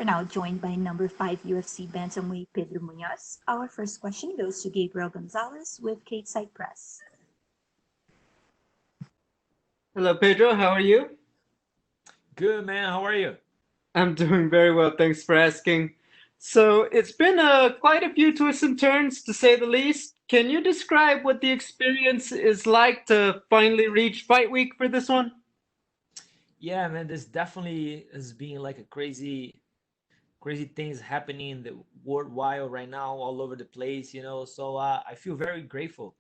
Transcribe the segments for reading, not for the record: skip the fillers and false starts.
are now joined by number 5 UFC bantamweight Pedro Munhoz. Our first question goes to Gabriel Gonzalez with Kate Side Press. Hello, Pedro. How are you? Good, man. How are you? I'm doing very well. Thanks for asking. So it's been quite a few twists and turns, to say the least. Can you describe what the experience is like to finally reach fight week for this one? Yeah, man. This definitely has been like a crazy things happening in the worldwide right now, all over the place. So I feel very grateful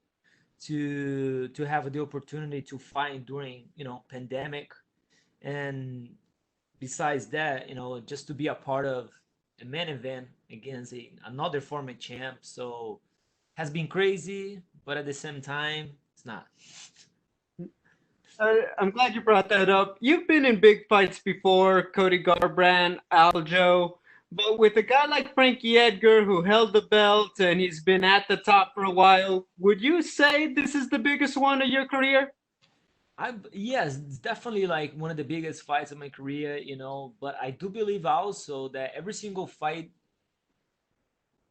to have the opportunity to fight during pandemic, and besides that, just to be a part of a main event against another former champ. So has been crazy, but at the same time, it's not. I'm glad you brought that up. You've been in big fights before, Cody Garbrandt, Aljo, but with a guy like Frankie Edgar who held the belt and he's been at the top for a while, would you say this is the biggest one of your career? Yes, it's definitely like one of the biggest fights of my career, but I do believe also that every single fight,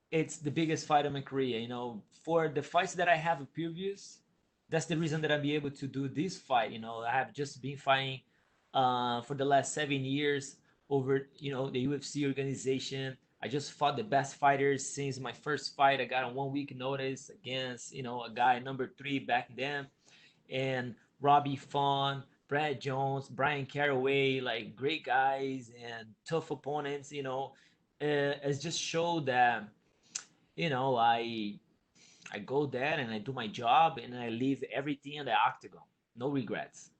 it's the biggest fight of my career. For the fights that I have previous, that's the reason that I'll be able to do this fight. I have just been fighting for the last 7 years over, the UFC organization. I just fought the best fighters since my first fight. I got a 1 week notice against, a guy number 3 back then, and Robbie Fawn, Brad Jones, Brian Caraway, like great guys and tough opponents. It's just showed that I go there and I do my job and I leave everything in the octagon. No regrets.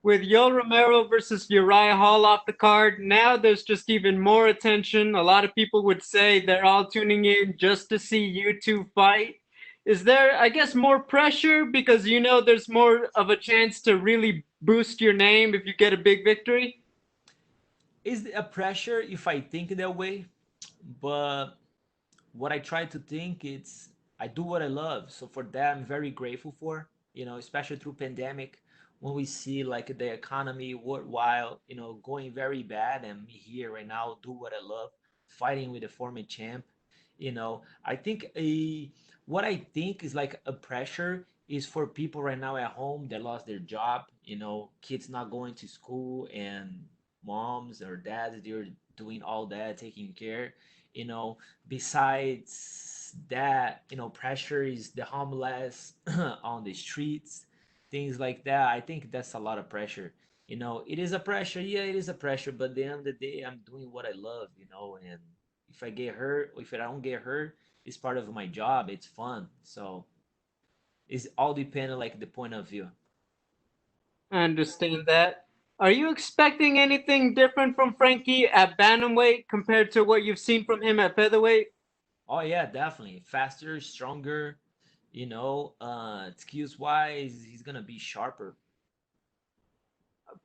With Yoel Romero versus Uriah Hall off the card, now there's just even more attention. A lot of people would say they're all tuning in just to see you two fight. Is there, I guess, more pressure because there's more of a chance to really boost your name if you get a big victory? Is a pressure if I think that way, but what I try to think, it's I do what I love. So for that, I'm very grateful for, especially through pandemic, when we see like the economy worldwide, going very bad, and me here right now do what I love, fighting with a former champ. I think what I think is like a pressure is for people right now at home that lost their job, kids not going to school, and moms or dads, they're doing all that, taking care, you know besides that, pressure is the homeless on the streets, things like that. I think that's a lot of pressure. It is a pressure. Yeah, it is a pressure, but at the end of the day, I'm doing what I love, and if I get hurt or if I don't get hurt, it's part of my job. It's fun. So it's all dependent like the point of view. I understand that. Are you expecting anything different from Frankie at bantamweight compared to what you've seen from him at featherweight? Oh yeah, definitely faster, stronger. Skills wise, he's gonna be sharper.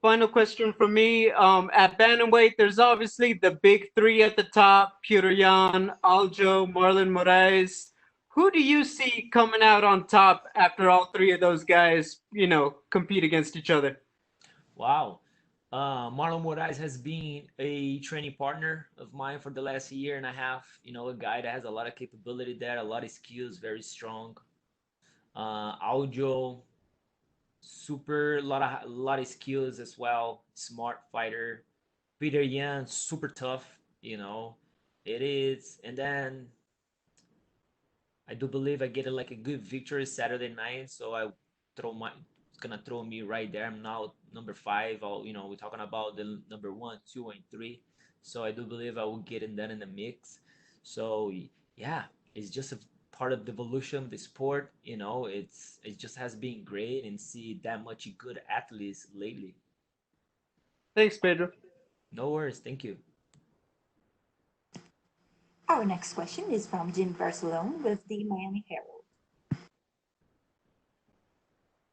Final question for me. At bantamweight, there's obviously the big three at the top: Peter Yan, Aljo, Marlon Moraes. Who do you see coming out on top after all three of those guys, compete against each other? Wow. Marlon Moraes has been a training partner of mine for the last year and a half. A guy that has a lot of capability there, a lot of skills, very strong. Audio, super, lot of skills as well. Smart fighter. Peter Yan, super tough. It is. And then I do believe I get like a good victory Saturday night, so I throw my it's gonna throw me right there. I'm now number 5. We're talking about the number 1, 2, and 3. So I do believe I will get in that in the mix. So yeah, it's just a part of the evolution of the sport. It just has been great and see that much good athletes lately. Thanks, Pedro. No worries, thank you. Our next question is from Jim Barcelone with the Miami Herald.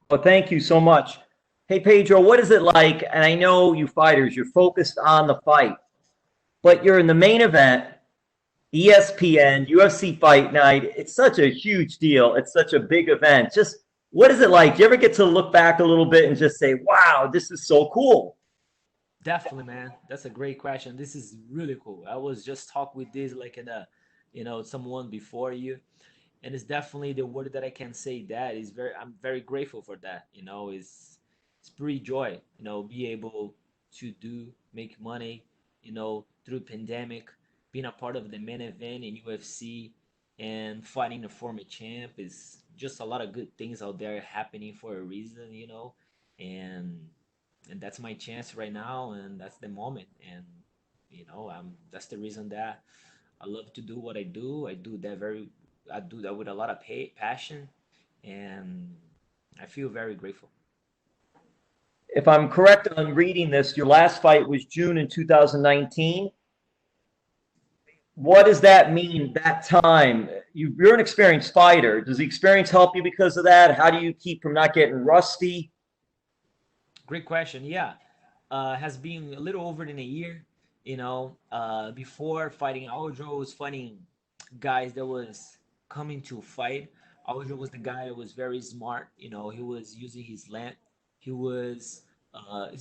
Well, thank you so much. Hey, Pedro, what is it like? And I know you fighters, you're focused on the fight, but you're in the main event, ESPN, UFC Fight Night. It's such a huge deal. It's such a big event. Just what is it like? Do you ever get to look back a little bit and just say, wow, this is so cool? Definitely, man. That's a great question. This is really cool. I was just talking with this like in a, someone before you, and it's definitely the word that I can say that is very. I'm very grateful for that. It's pretty joy. Be able to do make money. Through pandemic, being a part of the main event in UFC and fighting the former champ is just a lot of good things out there happening for a reason. And that's my chance right now, and that's the moment. And that's the reason that I love to do what I do. I do that with a lot of passion, and I feel very grateful. If I'm correct on reading this, your last fight was June in 2019. What does that mean, that time? You're an experienced fighter. Does the experience help you because of that? How do you keep from not getting rusty? Great question. Yeah, has been a little over than a year. Before fighting Aljo, I was fighting guys that was coming to fight. Aljo was the guy that was very smart. He was using his length. He was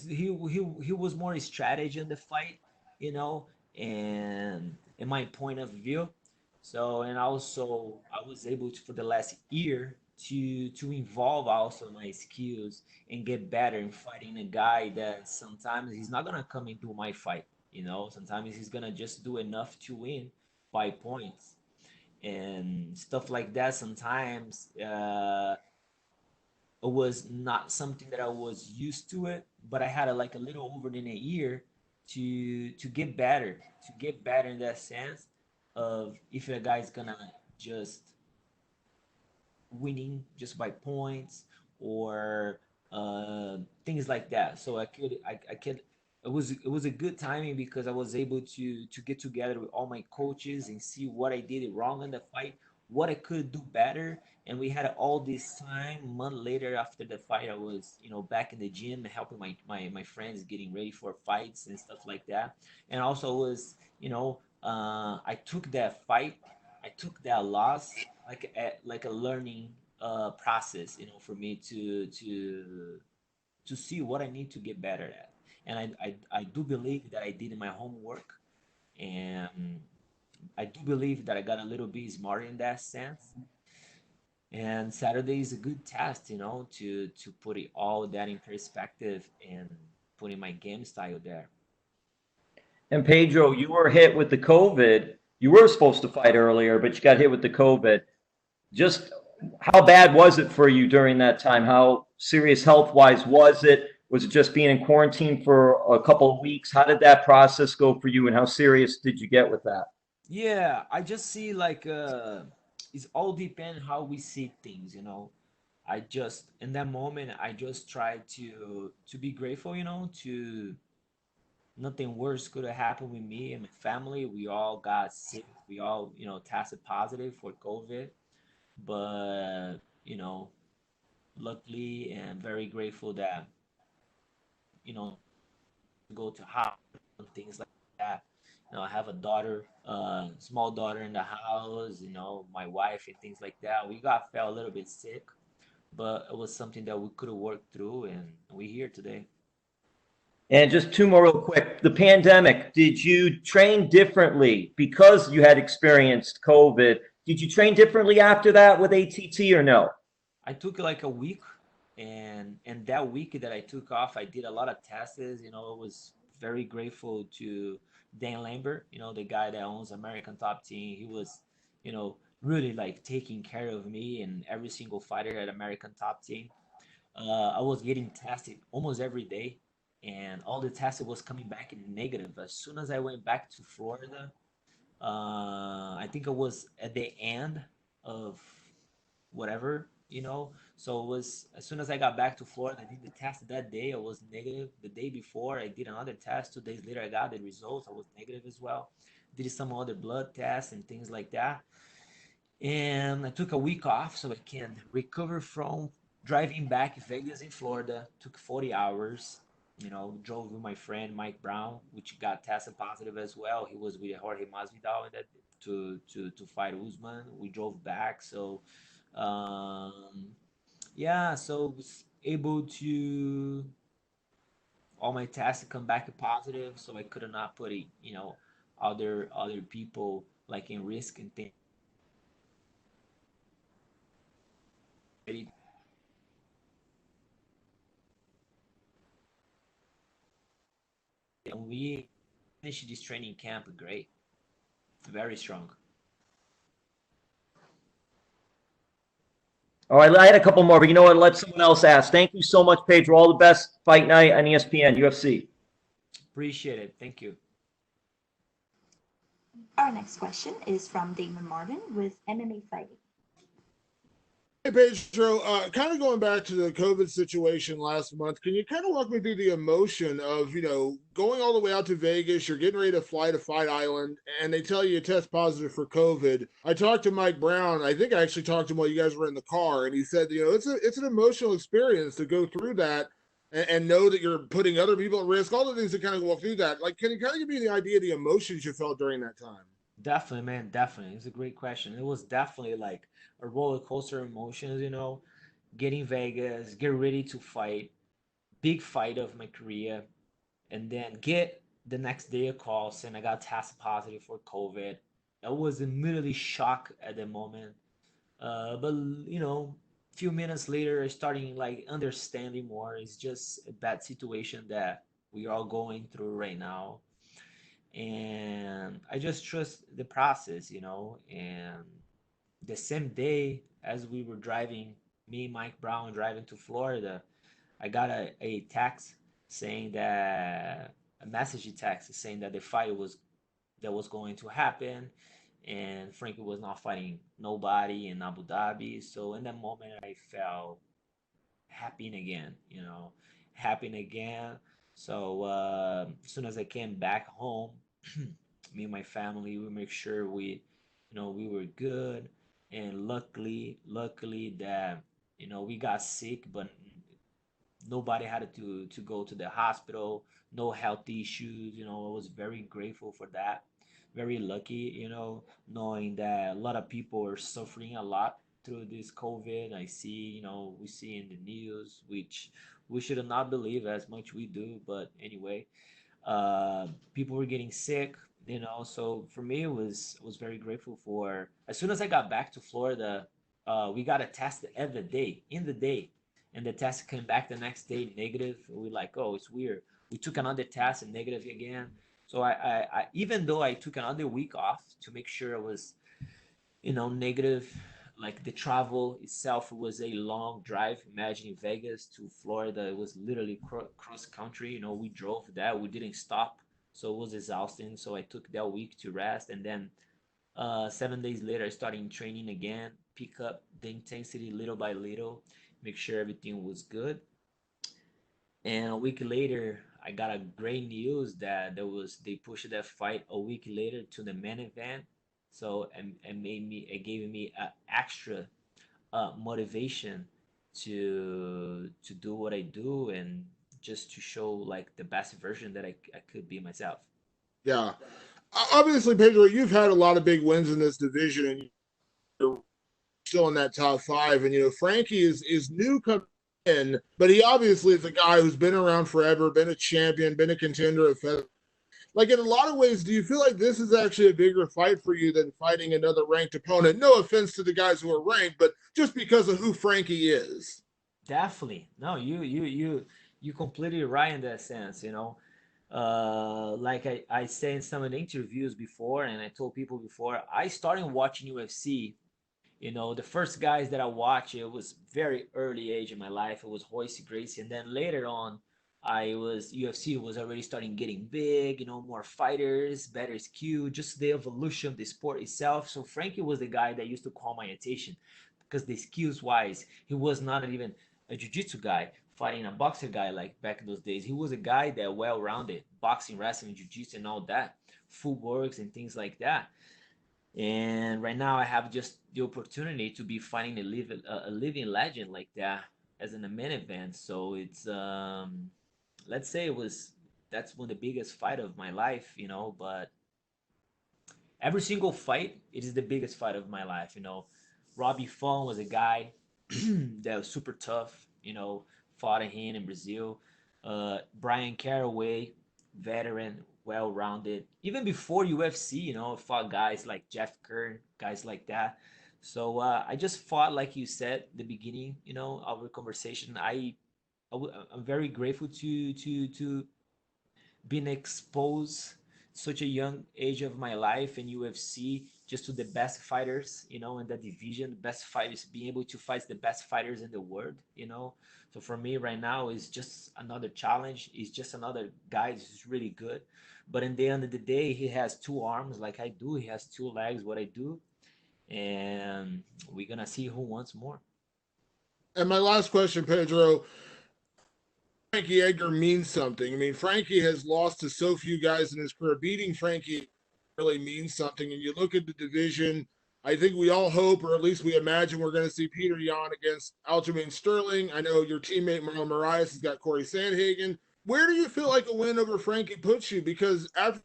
he was more a strategy in the fight. You know, and in my point of view. So, and also I was able to for the last year to involve also my skills and get better in fighting a guy that sometimes he's not gonna come into my fight. Sometimes he's gonna just do enough to win by points and stuff like that. Sometimes it was not something that I was used to it, but I had like a little over than a year to get better in that sense of if a guy's gonna just winning just by points or things like that. So I could it was a good timing because I was able to get together with all my coaches and see what I did wrong in the fight, what I could do better, and we had all this time. A month later after the fight, I was back in the gym helping my friends getting ready for fights and stuff like that, and also was I took that fight, I took that loss like a learning process, for me to see what I need to get better at. And I do believe that I did my homework, and I do believe that I got a little bit smarter in that sense. And Saturday is a good test, to put it all that in perspective and putting my game style there. And Pedro, you were hit with the COVID. You were supposed to fight earlier, but you got hit with the COVID. Just how bad was it for you during that time? How serious health wise was it? Was it just being in quarantine for a couple of weeks? How did that process go for you, and how serious did you get with that? Yeah, I just see like it's all depend how we see things. I just in that moment I just try to be grateful, to nothing worse could have happened with me and my family. We all got sick. We all, tested positive for COVID. But, luckily and very grateful that, you know, go to hospital and things like that. I have a daughter, small daughter in the house, my wife and things like that. We felt a little bit sick, but it was something that we could have worked through, and we're here today. And just two more real quick. The pandemic, did you train differently because you had experienced COVID? Did you train differently after that with ATT or no? I took like a week, and that week that I took off, I did a lot of tests. I was very grateful to Dan Lambert, the guy that owns American Top Team. He was, really like taking care of me and every single fighter at American Top Team. I was getting tested almost every day, and all the tests was coming back in negative. As soon as I went back to Florida, I think it was at the end of whatever, So it was as soon as I got back to Florida, I did the test that day. I was negative. The day before, I did another test. 2 days later, I got the results. I was negative as well. Did some other blood tests and things like that. And I took a week off so I can recover from driving back Vegas in Florida. Took 40 hours. Drove with my friend Mike Brown, which got tested positive as well. He was with Jorge Masvidal that to fight Usman. We drove back, so yeah, so was able all my tests come back positive, so I could not put it, other people like in risk and things. And we finished this training camp great, very strong. All right, I had a couple more, but you know what? Let someone else ask. Thank you so much, Pedro. All the best fight night on ESPN, UFC. Appreciate it. Thank you. Our next question is from Damon Martin with MMA Fighting. Hey, Pedro, kind of going back to the COVID situation last month, can you kind of walk me through the emotion of, going all the way out to Vegas, you're getting ready to fly to Fight Island, and they tell you test positive for COVID. I talked to Mike Brown. I think I actually talked to him while you guys were in the car, and he said, it's an emotional experience to go through that and know that you're putting other people at risk, all the things that kind of walk through that. Like, can you kind of give me the idea of the emotions you felt during that time? Definitely, man. Definitely. It's a great question. It was definitely like a roller coaster of emotions, getting Vegas, get ready to fight, big fight of my career, and then get the next day a call saying I got tested positive for COVID. I was immediately shocked at the moment. But few minutes later, I starting like understanding more. It's just a bad situation that we are all going through right now, and I just trust the process, and the same day as we were driving, me and Mike Brown driving to Florida, I got a text saying that a message text saying that the fight was going to happen, and Frankie was not fighting nobody in Abu Dhabi. So in that moment, I felt happy again, happy again. So as soon as I came back home, me and my family, we make sure we were good, and luckily that we got sick, but nobody had to go to the hospital, no health issues. I was very grateful for that, very lucky, knowing that a lot of people are suffering a lot through this COVID. I see, we see in the news, which we should not believe as much we do, but anyway, people were getting sick, so for me, it was very grateful for, as soon as I got back to Florida, we got a test every day in the day, and the test came back the next day negative. We like, oh, it's weird. We took another test and negative again. So I even though I took another week off to make sure I was, negative, like the travel itself was a long drive. Imagine Vegas to Florida, it was literally cross country. We drove that, we didn't stop, so it was exhausting. So I took that week to rest, and then 7 days later, I started training again, pick up the intensity little by little, make sure everything was good. And a week later, I got a great news that they pushed that fight a week later to the main event. So it gave me extra motivation to do what I do, and just to show like the best version that I could be myself. Yeah. Obviously, Pedro, you've had a lot of big wins in this division, and you're still in that top five. And Frankie is new coming in, but he obviously is a guy who's been around forever, been a champion, been a contender at featherweight. Like, in a lot of ways, do you feel like this is actually a bigger fight for you than fighting another ranked opponent? No offense to the guys who are ranked, but just because of who Frankie is. Definitely. No, you completely right in that sense, like I said in some of the interviews before, and I told people before, I started watching UFC. The first guys that I watched, it was very early age in my life. It was Royce Gracie, and then later on, UFC was already starting getting big. More fighters, better skill, just the evolution of the sport itself. So Frankie was the guy that used to call my attention, because the skills wise, he was not even a jiu-jitsu guy fighting a boxer guy like back in those days. He was a guy that well-rounded, boxing, wrestling, jiu-jitsu, and all that, footworks and things like that. And right now, I have just the opportunity to be fighting a living legend like that as in a main event. So it's let's say that's one of the biggest fight of my life, But every single fight, it is the biggest fight of my life. Robbie Fong was a guy that was super tough. Fought him in Brazil. Brian Caraway, veteran, well-rounded. Even before UFC, fought guys like Jeff Kern, guys like that. So I just fought, like you said, the beginning, our conversation. I'm very grateful to being exposed such a young age of my life in UFC just to the best fighters, in the division, the best fighters, being able to fight the best fighters in the world. So for me right now is just another challenge. He's just another guy who's really good. But in the end of the day, he has two arms like I do. He has two legs, what I do. And we're gonna see who wants more. And my last question, Pedro, Frankie Edgar means something. I mean, Frankie has lost to so few guys in his career. Beating Frankie really means something. And you look at the division, I think we all hope, or at least we imagine, we're going to see Peter Yan against Aljamain Sterling. I know your teammate Marlon Moraes has got Corey Sandhagen. Where do you feel like a win over Frankie puts you? Because after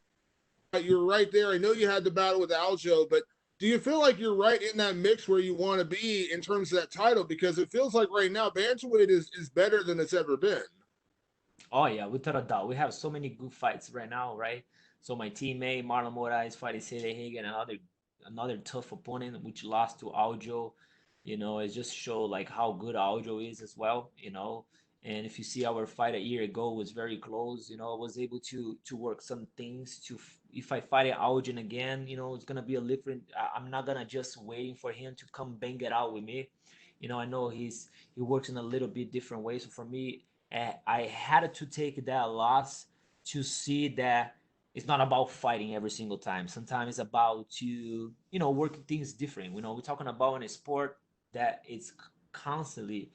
you're right there, I know you had the battle with Aljo, but do you feel like you're right in that mix where you want to be in terms of that title? Because it feels like right now bantamweight is better than it's ever been. Oh yeah, without a doubt. We have so many good fights right now, right? So my teammate Marlon Moraes fighting Sede Hagen, another tough opponent which lost to Aljo. It just show like how good Aljo is as well. And if you see our fight a year ago was very close. I was able to work some things if I fight Aljo again, it's gonna be a different. I'm not gonna just waiting for him to come bang it out with me. I know he works in a little bit different way. So for me, I had to take that loss to see that it's not about fighting every single time. Sometimes it's about working things different. We're talking about in a sport that it's constantly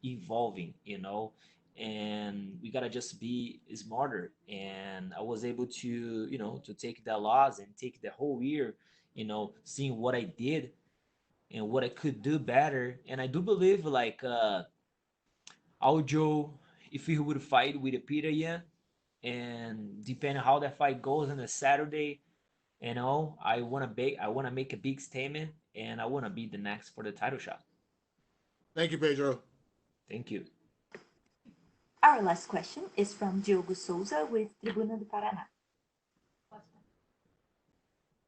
evolving. And we gotta just be smarter. And I was able to take that loss and take the whole year, seeing what I did and what I could do better. And I do believe like Aljo, if he would fight with a Peter Yan, and depending how that fight goes on a Saturday, I wanna make a big statement, and I wanna be the next for the title shot. Thank you, Pedro. Thank you. Our last question is from Diogo Souza with Tribuna do Paraná.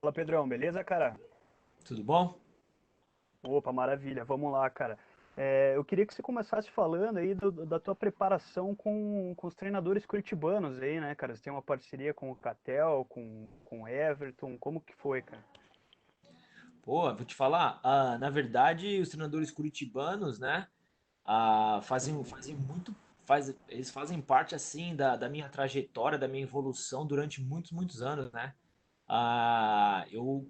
Fala, Pedrão, beleza, cara? Tudo bom? Opa, maravilha, vamos lá, cara. Eu queria que você começasse falando aí da tua preparação com os treinadores curitibanos aí, né, cara? Você tem uma parceria com o Catel, com o Everton, como que foi, cara? Pô, vou te falar, na verdade, os treinadores curitibanos, né, eles fazem parte, assim, da minha trajetória, da minha evolução durante muitos, muitos anos, né? Eu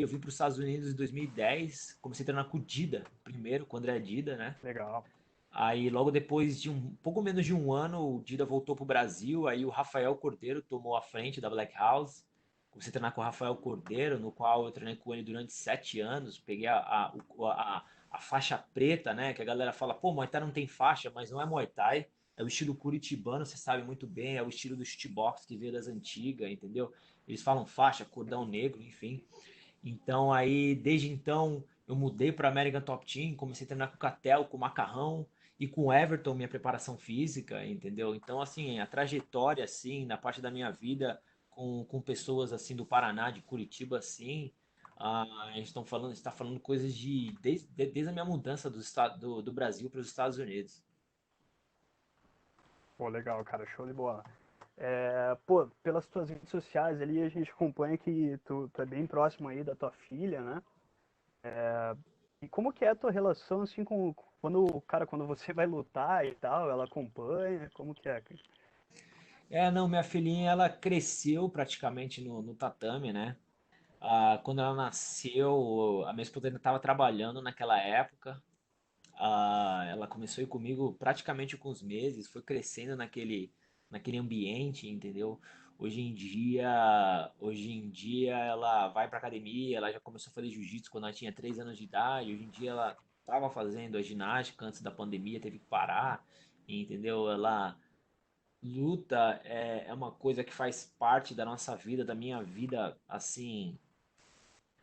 vim para os Estados Unidos em 2010, comecei a treinar com o Dida primeiro, com o André Dida, né? Legal. Aí logo depois de pouco menos de um ano, o Dida voltou pro Brasil, aí o Rafael Cordeiro tomou a frente da Black House. Comecei a treinar com o Rafael Cordeiro, no qual eu treinei com ele durante 7 anos, peguei a faixa preta, né? Que a galera fala, pô, Muay Thai não tem faixa, mas não é Muay Thai. É o estilo curitibano, você sabe muito bem, é o estilo do shootbox que veio das antigas, entendeu? Eles falam faixa, cordão negro, enfim. Então aí, desde então, eu mudei para American Top Team, comecei a treinar com o Catel, com o Macarrão e com o Everton, minha preparação física, entendeu? Então, assim, a trajetória, assim, na parte da minha vida com pessoas, assim, do Paraná, de Curitiba, assim, a gente está falando coisas desde a minha mudança do Brasil para os Estados Unidos. Pô, legal, cara, show de bola. Pô, pelas tuas redes sociais ali, a gente acompanha que tu é bem próximo aí da tua filha, né? E como que é a tua relação, assim, quando você vai lutar e tal, ela acompanha, como que é, cara? Não, minha filhinha, ela cresceu praticamente no tatame, né? Quando ela nasceu, a minha esposa ainda estava trabalhando naquela época. Ela começou a ir comigo praticamente com os meses, foi crescendo naquele ambiente, entendeu? Hoje em dia ela vai pra academia, ela já começou a fazer jiu-jitsu quando ela tinha 3 anos de idade. Hoje em dia ela estava fazendo a ginástica antes da pandemia, teve que parar, entendeu? Ela luta é uma coisa que faz parte da nossa vida, da minha vida, assim.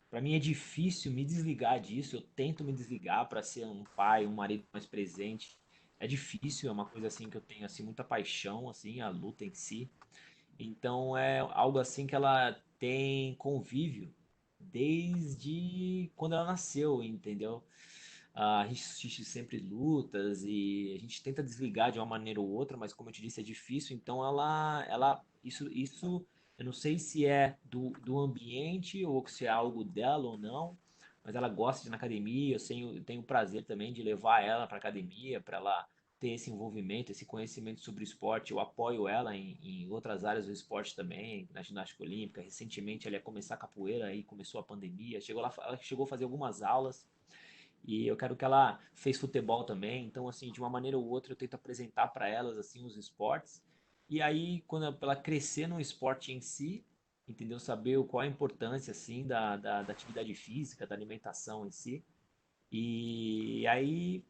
Pra mim é difícil me desligar disso. Eu tento me desligar para ser um pai, um marido mais presente. é difícil, é uma coisa assim que eu tenho assim muita paixão assim, a luta em si. Então é algo assim que ela tem convívio desde quando ela nasceu, entendeu? A gente assiste sempre lutas e a gente tenta desligar de uma maneira ou outra, mas como eu te disse, é difícil. Então isso, eu não sei se é do ambiente ou se é algo dela ou não, mas ela gosta de ir na academia. Eu tenho o prazer também de levar ela para academia, para ela ter esse envolvimento, esse conhecimento sobre o esporte. Eu apoio ela em outras áreas do esporte também, na ginástica olímpica. Recentemente ela ia começar a capoeira, aí começou a pandemia. Ela chegou a fazer algumas aulas. E eu quero que ela fez futebol também, então assim, de uma maneira ou outra eu tento apresentar para elas assim os esportes. E aí quando ela crescer no esporte em si, entendeu? Saber qual a importância assim da atividade física, da alimentação em si. E aí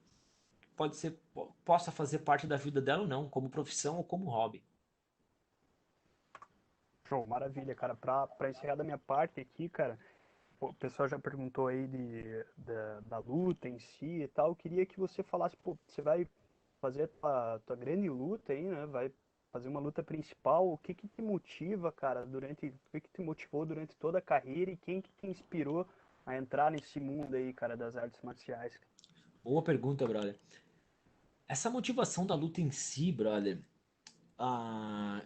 possa fazer parte da vida dela ou não, como profissão ou como hobby. Show, maravilha, cara. Pra encerrar da minha parte aqui, cara, pô, o pessoal já perguntou aí da luta em si e tal. Eu queria que você falasse, pô, você vai fazer a tua grande luta aí, né? Vai fazer uma luta principal. O que que te motiva, cara, o que que te motivou durante toda a carreira e quem que te inspirou a entrar nesse mundo aí, cara, das artes marciais? Boa pergunta, brother. Essa motivação da luta em si, brother,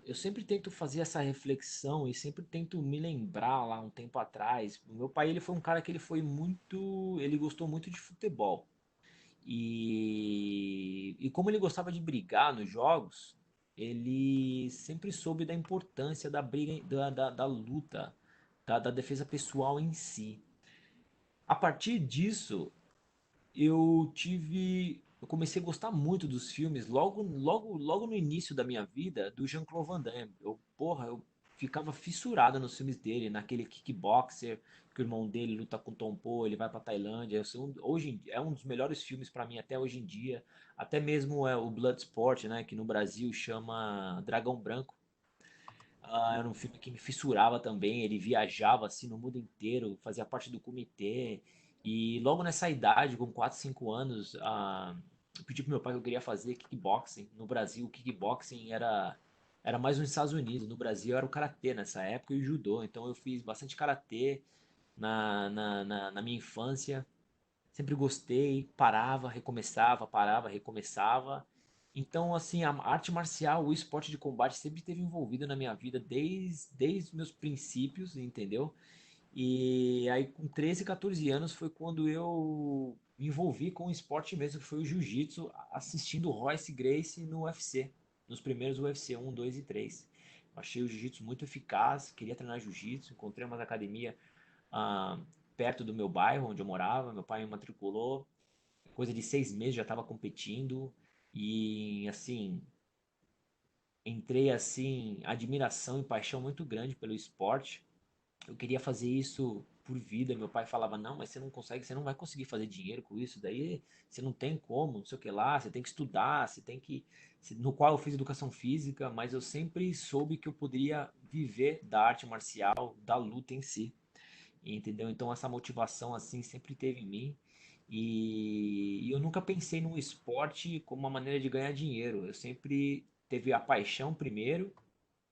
eu sempre tento fazer essa reflexão e sempre tento me lembrar lá um tempo atrás. O meu pai, ele foi um cara que ele gostou muito de futebol. E como ele gostava de brigar nos jogos, ele sempre soube da importância da briga, da luta, da defesa pessoal em si. A partir disso, eu comecei a gostar muito dos filmes logo no início da minha vida do Jean-Claude Van Damme. Eu ficava fissurado nos filmes dele, naquele Kickboxer, que o irmão dele luta com Tom Poe, ele vai pra Tailândia. É um dos melhores filmes pra mim até hoje em dia. Até mesmo o Bloodsport, né, que no Brasil chama Dragão Branco. Era um filme que me fissurava também. Ele viajava assim no mundo inteiro, fazia parte do comitê. E logo nessa idade, com 4 5 anos, eu pedi pro meu pai que eu queria fazer kickboxing. No Brasil, o kickboxing era mais nos Estados Unidos. No Brasil era o karatê nessa época e o judô. Então eu fiz bastante karatê na minha infância. Sempre gostei, parava, recomeçava. Então, assim, a arte marcial, o esporte de combate sempre esteve envolvido na minha vida desde os meus princípios, entendeu? E aí, com 13, 14 anos, foi quando eu me envolvi com o esporte mesmo, que foi o jiu-jitsu, assistindo Royce Gracie no UFC, nos primeiros UFC 1, 2 e 3. Achei o jiu-jitsu muito eficaz, queria treinar jiu-jitsu, encontrei uma academia ah, perto do meu bairro, onde eu morava. Meu pai me matriculou, coisa de 6 meses já estava competindo e assim entrei assim admiração e paixão muito grande pelo esporte. Eu queria fazer isso por vida. Meu pai falava: não, mas você não consegue, você não vai conseguir fazer dinheiro com isso. Daí você não tem como, não sei o que lá. Você tem que estudar, você tem que. No qual eu fiz educação física, mas eu sempre soube que eu poderia viver da arte marcial, da luta em si. Entendeu? Então essa motivação assim sempre teve em mim e eu nunca pensei no esporte como uma maneira de ganhar dinheiro. Eu sempre teve a paixão primeiro,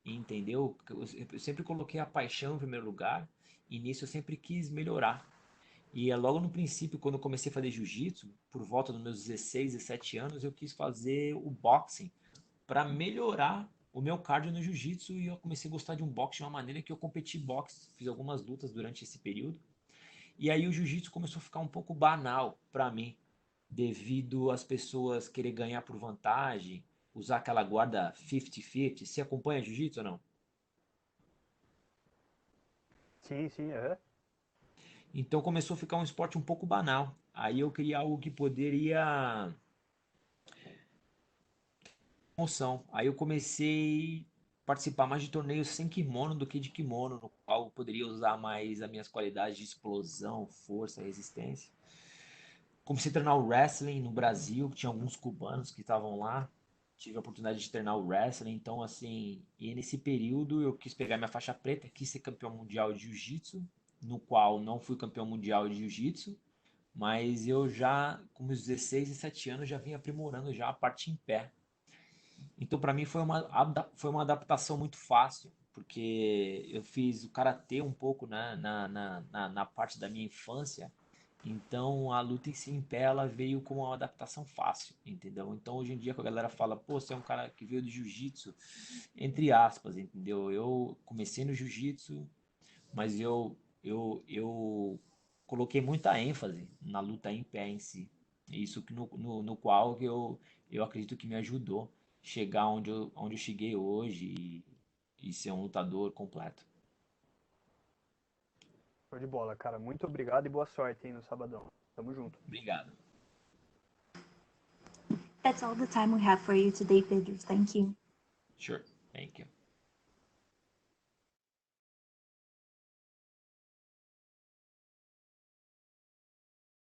entendeu? Eu sempre coloquei a paixão em primeiro lugar e nisso eu sempre quis melhorar. E é logo no princípio, quando eu comecei a fazer jiu-jitsu, por volta dos meus 16, 17 anos, eu quis fazer o boxing para melhorar o meu cardio no jiu-jitsu e eu comecei a gostar de um boxe de uma maneira que eu competi boxe, fiz algumas lutas durante esse período. E aí o jiu-jitsu começou a ficar um pouco banal para mim, devido às pessoas querer ganhar por vantagem, usar aquela guarda 50-50. Você acompanha jiu-jitsu ou não? Sim, sim, aham. Então começou a ficar um esporte um pouco banal. Aí eu queria algo que poderia emoção. Aí eu comecei a participar mais de torneios sem kimono do que de kimono, no qual eu poderia usar mais as minhas qualidades de explosão, força, resistência. Comecei a treinar o wrestling no Brasil, tinha alguns cubanos que estavam lá. Tive a oportunidade de treinar o wrestling, então assim, e nesse período eu quis pegar minha faixa preta, quis ser campeão mundial de jiu-jitsu, no qual não fui campeão mundial de jiu-jitsu, Mas eu já, com meus 16 e 17 anos, já vim aprimorando já a parte em pé. Então, para mim, foi uma adaptação muito fácil, porque eu fiz o karatê um pouco na parte da minha infância. Então, a luta em si em pé, ela veio com uma adaptação fácil, entendeu? Então, hoje em dia, quando a galera fala, pô, você é um cara que veio do jiu-jitsu, entre aspas, entendeu? Eu comecei no jiu-jitsu, mas eu coloquei muita ênfase na luta em pé em si. Isso que no qual eu acredito que me ajudou chegar onde eu cheguei hoje e ser um lutador completo. Show de bola, cara. Muito obrigado e boa sorte aí no sabadão. Tamo junto. Obrigado. That's all the time we have for you today, Pedro. Thank you. Sure. Thank you.